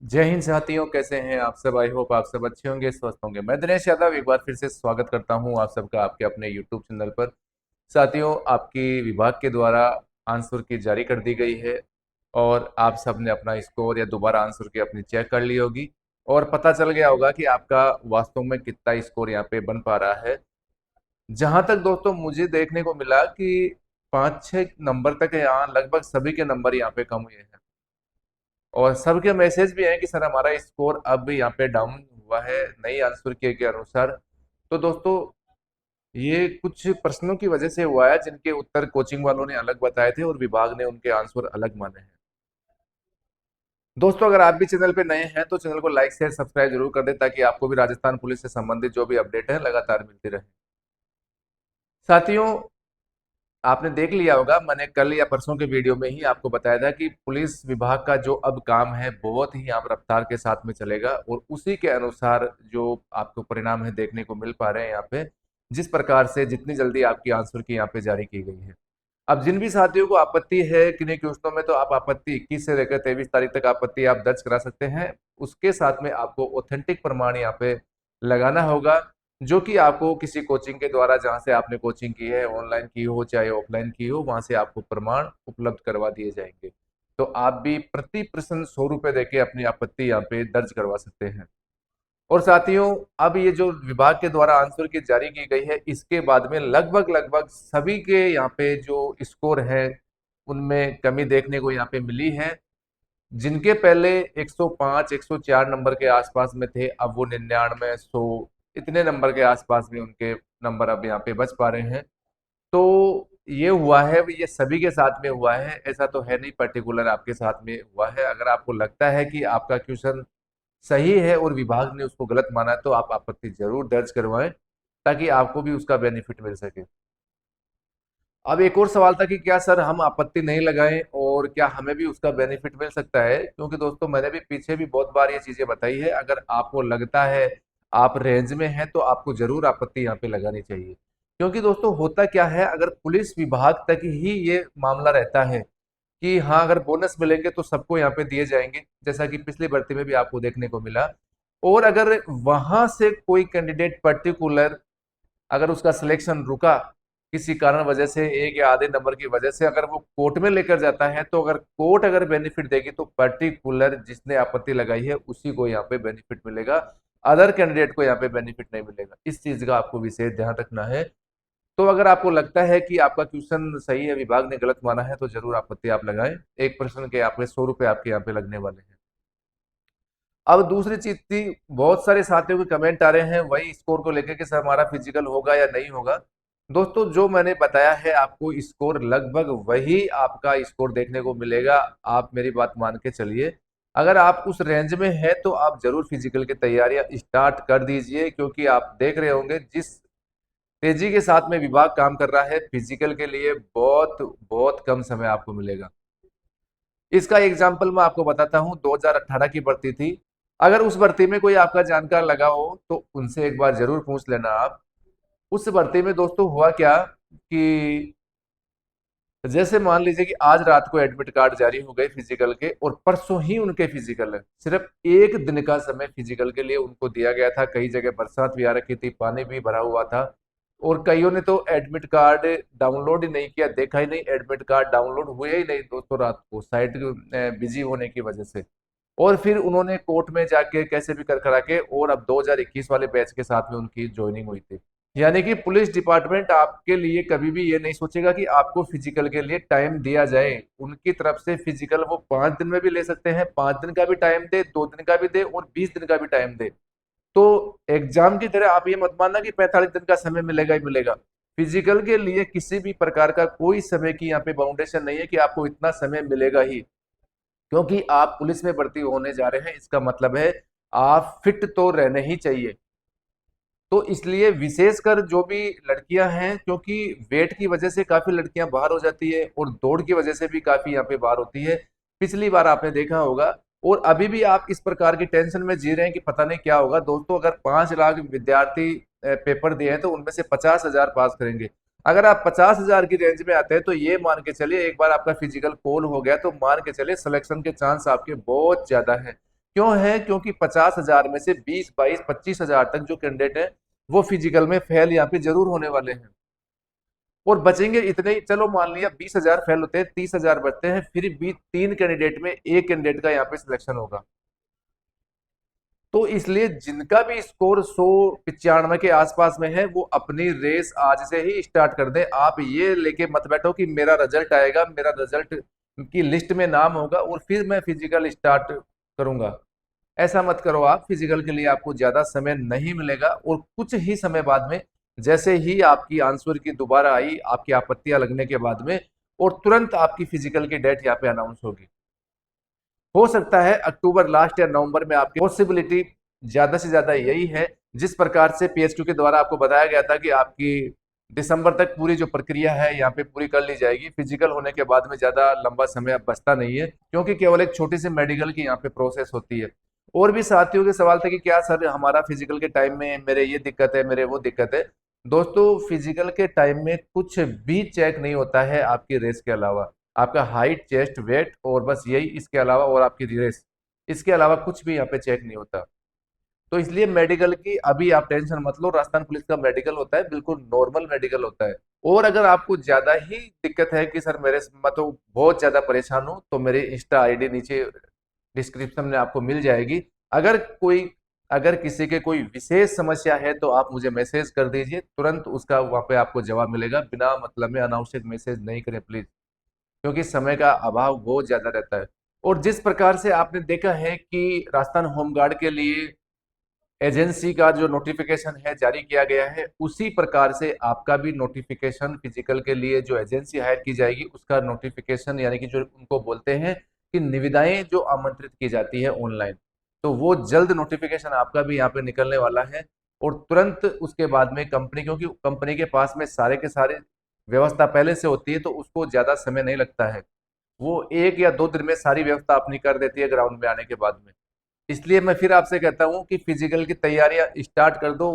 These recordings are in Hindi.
जय हिंद साथियों, कैसे हैं आप सब। आई होप आप सब अच्छे होंगे, स्वस्थ होंगे। मैं दिनेश यादव एक बार फिर से स्वागत करता हूं आप सबका आपके अपने यूट्यूब चैनल पर। साथियों, आपकी विभाग के द्वारा आंसर की जारी कर दी गई है और आप सब ने अपना स्कोर या दोबारा आंसर की अपनी चेक कर ली होगी और पता चल गया होगा कि आपका वास्तव में कितना स्कोर यहाँ पे बन पा रहा है। जहां तक दोस्तों मुझे देखने को मिला कि 5-6 नंबर तक यहाँ लगभग सभी के नंबर यहाँ पे कम हुए हैं और सबके मैसेज भी हैं कि सर हमारा स्कोर अब यहाँ पे डाउन हुआ है नई आंसर के अनुसार। तो दोस्तों, ये कुछ प्रश्नों की वजह से हुआ है जिनके उत्तर कोचिंग वालों ने अलग बताए थे और विभाग ने उनके आंसर अलग माने हैं। दोस्तों, अगर आप भी चैनल पे नए हैं तो चैनल को लाइक शेयर सब्सक्राइब जरूर कर दें ताकि आपको भी राजस्थान पुलिस से संबंधित जो भी अपडेट है लगातार मिलती रहे। साथियों, आपने देख लिया होगा, मैंने कल या परसों के वीडियो में ही आपको बताया था कि पुलिस विभाग का जो अब काम है बहुत ही आप रफ्तार के साथ में चलेगा और उसी के अनुसार जो आपको परिणाम है देखने को मिल पा रहे हैं यहाँ पे, जिस प्रकार से जितनी जल्दी आपकी आंसर की यहाँ पे जारी की गई है। अब जिन भी साथियों को आपत्ति है किन्हीं क्वेश्चनों में, तो आप आपत्ति 21 से लेकर 23 तारीख तक आपत्ति आप दर्ज करा सकते हैं। उसके साथ में आपको ऑथेंटिक प्रमाण यहाँ पे लगाना होगा, जो कि आपको किसी कोचिंग के द्वारा, जहां से आपने कोचिंग की है, ऑनलाइन की हो चाहे ऑफलाइन की हो, वहां से आपको प्रमाण उपलब्ध करवा दिए जाएंगे। तो आप भी प्रति प्रश्न 100 रुपए देके अपनी आपत्ति यहाँ पे दर्ज करवा सकते हैं। और साथियों, अब ये जो विभाग के द्वारा आंसर की जारी की गई है, इसके बाद में लगभग लगभग सभी के यहाँ पे जो स्कोर है उनमें कमी देखने को यहाँ पे मिली है। जिनके पहले 105 104 नंबर के आसपास में थे, अब वो 99 100 इतने नंबर के आसपास में उनके नंबर अब यहाँ पे बच पा रहे हैं। तो ये हुआ है, ये सभी के साथ में हुआ है, ऐसा तो है नहीं पर्टिकुलर आपके साथ में हुआ है। अगर आपको लगता है कि आपका क्वेश्चन सही है और विभाग ने उसको गलत माना है, तो आप आपत्ति जरूर दर्ज करवाएं ताकि आपको भी उसका बेनिफिट मिल सके। अब एक और सवाल था कि क्या सर हम आपत्ति नहीं लगाएं और क्या हमें भी उसका बेनिफिट मिल सकता है। क्योंकि दोस्तों, मैंने भी पीछे भी बहुत बार ये चीजें बताई है, अगर आपको लगता है आप रेंज में हैं तो आपको जरूर आपत्ति यहाँ पे लगानी चाहिए। क्योंकि दोस्तों, होता क्या है, अगर पुलिस विभाग तक ही ये मामला रहता है कि हाँ अगर बोनस मिलेंगे तो सबको यहाँ पे दिए जाएंगे, जैसा कि पिछली भर्ती में भी आपको देखने को मिला, और अगर वहां से कोई कैंडिडेट पर्टिकुलर, अगर उसका सिलेक्शन रुका किसी कारण वजह से, एक या आधे नंबर की वजह से, अगर वो कोर्ट में लेकर जाता है, तो अगर कोर्ट अगर बेनिफिट देगी तो पर्टिकुलर जिसने आपत्ति लगाई है उसी को यहाँ पे बेनिफिट मिलेगा, अदर कैंडिडेट को यहाँ पे बेनिफिट नहीं मिलेगा। इस चीज का आपको विशेष ध्यान रखना है। तो अगर आपको लगता है कि आपका क्वेश्चन सही है, विभाग ने गलत माना है, तो जरूर आपत्ति आप लगाएं। एक प्रश्न के आपके 100 रुपए आपके यहाँ पे लगने वाले हैं। अब दूसरी चीज थी, बहुत सारे साथियों के कमेंट आ रहे हैं वही स्कोर को लेकर कि सर हमारा फिजिकल होगा या नहीं होगा। दोस्तों, जो मैंने बताया है आपको, स्कोर लगभग वही आपका स्कोर देखने को मिलेगा। आप मेरी बात मान के चलिए, अगर आप उस रेंज में हैं तो आप जरूर फिजिकल की तैयारियां स्टार्ट कर दीजिए, क्योंकि आप देख रहे होंगे जिस तेजी के साथ में विभाग काम कर रहा है, फिजिकल के लिए बहुत बहुत कम समय आपको मिलेगा। इसका एग्जाम्पल मैं आपको बताता हूँ, 2018 की भर्ती थी। अगर उस भर्ती में कोई आपका जानकार लगा हो तो उनसे एक बार जरूर पूछ लेना आप। उस भर्ती में दोस्तों हुआ क्या कि जैसे मान लीजिए कि आज रात को एडमिट कार्ड जारी हो गए फिजिकल के, और परसों ही उनके फिजिकल है, सिर्फ एक दिन का समय फिजिकल के लिए उनको दिया गया था। कई जगह बरसात भी आ रखी थी, पानी भी भरा हुआ था, और कईयों ने तो एडमिट कार्ड डाउनलोड ही नहीं किया, देखा ही नहीं, एडमिट कार्ड डाउनलोड हुए ही नहीं दोस्तों रात को, साइट बिजी होने की वजह से। और फिर उन्होंने कोर्ट में जाके कैसे भी कर करा के, और अब 2021 वाले बैच के साथ में उनकी ज्वाइनिंग हुई थी। यानी कि पुलिस डिपार्टमेंट आपके लिए कभी भी ये नहीं सोचेगा कि आपको फिजिकल के लिए टाइम दिया जाए। उनकी तरफ से फिजिकल वो 5 दिन में भी ले सकते हैं, 5 दिन का भी टाइम दे, 2 दिन का भी दे, और 20 दिन का भी टाइम दे। तो एग्जाम की तरह आप ये मत मानना कि 45 दिन का समय मिलेगा ही मिलेगा। फिजिकल के लिए किसी भी प्रकार का कोई समय की यहाँ पे बाउंडेशन नहीं है कि आपको इतना समय मिलेगा ही। क्योंकि आप पुलिस में भर्ती होने जा रहे हैं, इसका मतलब है आप फिट तो रहने ही चाहिए। तो इसलिए विशेषकर जो भी लड़कियां हैं, क्योंकि वेट की वजह से काफी लड़कियां बाहर हो जाती है और दौड़ की वजह से भी काफी यहाँ पे बाहर होती है, पिछली बार आपने देखा होगा। और अभी भी आप इस प्रकार की टेंशन में जी रहे हैं कि पता नहीं क्या होगा। दोस्तों, अगर 5 लाख विद्यार्थी पेपर दिए हैं तो उनमें से 50,000 पास करेंगे। अगर आप 50,000 की रेंज में आते हैं तो ये मान के चलिए, एक बार आपका फिजिकल कॉल हो गया तो मान के चलिए सिलेक्शन के चांस आपके बहुत ज्यादा है। क्यों है? क्योंकि 50,000 में से 20, 22, 25,000 तक जो कैंडिडेट है वो फिजिकल में फेल यहाँ पे जरूर होने वाले हैं, और बचेंगे इतने ही। चलो मान लिया 20,000 फेल होते हैं, 30,000 बचते हैं, फिर भी 3 कैंडिडेट में एक कैंडिडेट का यहाँ पे सिलेक्शन होगा। तो इसलिए जिनका भी स्कोर 195 के आसपास में है वो अपनी रेस आज से ही स्टार्ट कर दें। आप ये लेके मत बैठो कि मेरा रिजल्ट आएगा, मेरा रिजल्ट की लिस्ट में नाम होगा और फिर मैं फिजिकल स्टार्ट करूंगा। ऐसा मत करो। आप फिजिकल के लिए आपको ज्यादा समय नहीं मिलेगा, और कुछ ही समय बाद में जैसे ही आपकी आंसर की दोबारा आई, आपकी आपत्तियां लगने के बाद में, और तुरंत आपकी फिजिकल की डेट यहाँ पे अनाउंस होगी। हो सकता है अक्टूबर लास्ट या नवंबर में। आपकी पॉसिबिलिटी ज्यादा से ज्यादा यही है। जिस प्रकार से पीएचक्यू के द्वारा आपको बताया गया था कि आपकी दिसंबर तक पूरी जो प्रक्रिया है यहाँ पे पूरी कर ली जाएगी, फिजिकल होने के बाद में ज्यादा लंबा समय अब बचता नहीं है, क्योंकि केवल एक छोटी सी मेडिकल की यहाँ पे प्रोसेस होती है। और भी साथियों के सवाल थे कि क्या सर हमारा फिजिकल के टाइम में मेरे ये दिक्कत है, मेरे वो दिक्कत है। दोस्तों, फिजिकल के टाइम में कुछ भी चेक नहीं होता है आपकी रेस के अलावा। आपका हाइट, चेस्ट, वेट, और बस यही, इसके अलावा, और आपकी रेस, इसके अलावा कुछ भी यहाँ पे चेक नहीं होता। तो इसलिए मेडिकल की अभी आप टेंशन मत लो। राजस्थान पुलिस का मेडिकल होता है, बिल्कुल नॉर्मल मेडिकल होता है। और अगर आपको ज्यादा ही दिक्कत है कि सर मेरे मैं तो बहुत ज्यादा परेशान हूं, तो मेरी इंस्टा आईडी नीचे डिस्क्रिप्शन में आपको मिल जाएगी। अगर कोई अगर किसी के कोई विशेष समस्या है तो आप मुझे मैसेज कर दीजिए, तुरंत उसका वहां पे आपको जवाब मिलेगा। बिना मतलब में अनावश्यक मैसेज नहीं करें प्लीज, क्योंकि समय का अभाव बहुत ज्यादा रहता है। और जिस प्रकार से आपने देखा है कि राजस्थान होमगार्ड के लिए एजेंसी का जो नोटिफिकेशन है जारी किया गया है, उसी प्रकार से आपका भी नोटिफिकेशन फिजिकल के लिए जो एजेंसी हायर की जाएगी उसका नोटिफिकेशन, यानी कि जो उनको बोलते हैं कि निविदाएं जो आमंत्रित की जाती है ऑनलाइन, तो वो जल्द नोटिफिकेशन आपका भी यहाँ पे निकलने वाला है। और तुरंत उसके बाद में कंपनी, क्योंकि कंपनी के पास में सारे के सारे व्यवस्था पहले से होती है, तो उसको ज्यादा समय नहीं लगता है। वो 1 या 2 दिन में सारी व्यवस्था अपनी कर देती है ग्राउंड में आने के बाद में। इसलिए मैं फिर आपसे कहता हूं कि फिजिकल की तैयारियां स्टार्ट कर दो।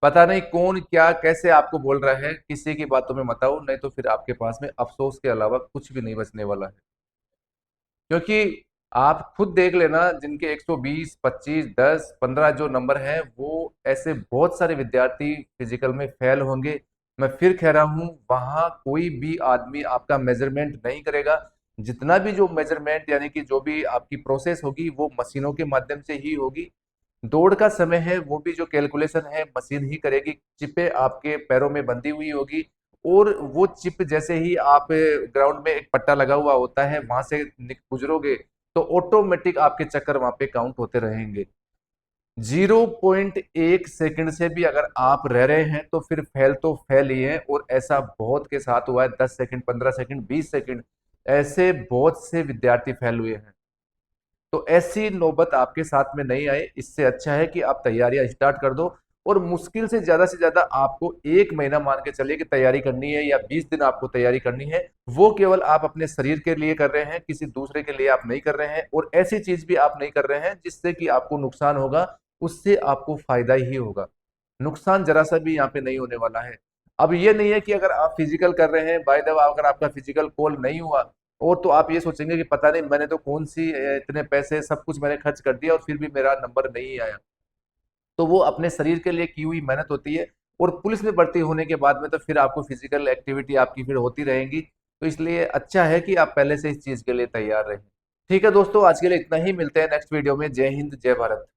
पता नहीं कौन क्या कैसे आपको बोल रहा है, किसी की बातों में मत आओ, नहीं तो फिर आपके पास में अफसोस के अलावा कुछ भी नहीं बचने वाला है। क्योंकि आप खुद देख लेना, जिनके 120, 25, 10, 15 जो नंबर हैं, वो ऐसे बहुत सारे विद्यार्थी फिजिकल में फेल होंगे। मैं फिर कह रहा हूं, वहां कोई भी आदमी आपका मेजरमेंट नहीं करेगा। जितना भी जो मेजरमेंट, यानी कि जो भी आपकी प्रोसेस होगी, वो मशीनों के माध्यम से ही होगी। दौड़ का समय है, वो भी जो कैलकुलेशन है मशीन ही करेगी। चिपे आपके पैरों में बंधी हुई होगी, और वो चिप जैसे ही आप ग्राउंड में एक पट्टा लगा हुआ होता है वहां से गुजरोगे, तो ऑटोमेटिक आपके चक्कर वहां पे काउंट होते रहेंगे। 0.1 सेकंड से भी अगर आप रह रहे हैं तो फिर फेल तो फेल ही है। और ऐसा बहुत के साथ हुआ है, 10 सेकंड, 15 सेकंड, 20 सेकंड, ऐसे बहुत से विद्यार्थी फेल हुए हैं। तो ऐसी नौबत आपके साथ में नहीं आए, इससे अच्छा है कि आप तैयारियां स्टार्ट कर दो। और मुश्किल से ज्यादा आपको 1 महीना मान के चलिए कि तैयारी करनी है, या 20 दिन आपको तैयारी करनी है। वो केवल आप अपने शरीर के लिए कर रहे हैं, किसी दूसरे के लिए आप नहीं कर रहे हैं। और ऐसी चीज भी आप नहीं कर रहे हैं जिससे कि आपको नुकसान होगा, उससे आपको फायदा ही होगा। नुकसान जरा सा भी यहाँ पे नहीं होने वाला है। अब ये नहीं है कि अगर आप फिजिकल कर रहे हैं, बाय द वे अगर आपका फिजिकल कॉल नहीं हुआ, और तो आप ये सोचेंगे कि पता नहीं मैंने तो कौन सी इतने पैसे सब कुछ मैंने खर्च कर दिया और फिर भी मेरा नंबर नहीं आया। तो वो अपने शरीर के लिए की हुई मेहनत होती है। और पुलिस में भर्ती होने के बाद में तो फिर आपको फिजिकल एक्टिविटी आपकी फिर होती रहेंगी। तो इसलिए अच्छा है कि आप पहले से इस चीज के लिए तैयार रहें। ठीक है दोस्तों, आज के लिए इतना ही। मिलते हैं नेक्स्ट वीडियो में। जय हिंद, जय भारत।